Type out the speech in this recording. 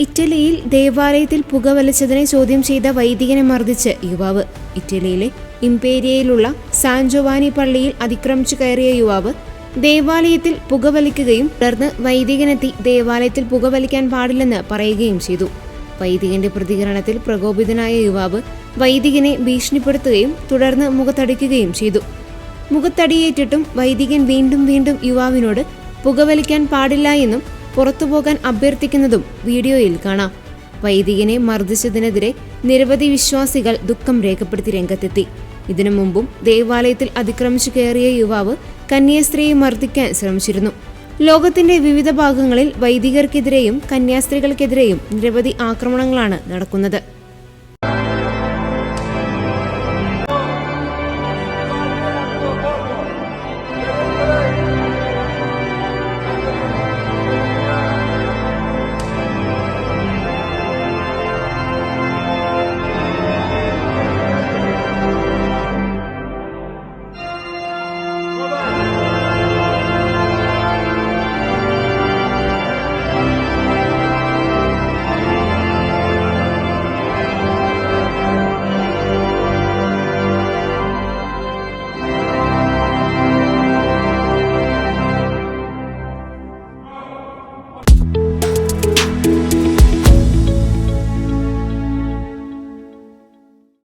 ഇറ്റലിയിൽ ദേവാലയത്തിൽ പുകവലിച്ചതിനെ ചോദ്യം ചെയ്ത വൈദികനെ മർദ്ദിച്ച് യുവാവ്. ഇറ്റലിയിലെ ഇംപേരിയയിലുള്ള സാൻ ജോവാനി പള്ളിയിൽ അതിക്രമിച്ചു കയറിയ യുവാവ് ദേവാലയത്തിൽ പുകവലിക്കുകയും തുടർന്ന് വൈദികനെത്തി ദേവാലയത്തിൽ പുകവലിക്കാൻ പാടില്ലെന്ന് പറയുകയും ചെയ്തു. വൈദികന്റെ പ്രതികരണത്തിൽ പ്രകോപിതനായ യുവാവ് വൈദികനെ ഭീഷണിപ്പെടുത്തുകയും തുടർന്ന് മുഖത്തടിക്കുകയും ചെയ്തു. മുഖത്തടിയേറ്റിട്ടും വൈദികൻ വീണ്ടും യുവാവിനോട് പുകവലിക്കാൻ പാടില്ല എന്നും പുറത്തുപോകാൻ അഭ്യർത്ഥിക്കുന്നതും വീഡിയോയിൽ കാണാം. വൈദികനെ മർദ്ദിച്ചതിനെതിരെ നിരവധി വിശ്വാസികൾ ദുഃഖം രേഖപ്പെടുത്തി രംഗത്തെത്തി. ഇതിനു മുമ്പും ദേവാലയത്തിൽ അതിക്രമിച്ചു കയറിയ യുവാവ് കന്യാസ്ത്രീയെ മർദ്ദിക്കാൻ ശ്രമിച്ചിരുന്നു. ലോകത്തിന്റെ വിവിധ ഭാഗങ്ങളിൽ വൈദികർക്കെതിരെയും കന്യാസ്ത്രീകൾക്കെതിരെയും നിരവധി ആക്രമണങ്ങളാണ് നടക്കുന്നത്.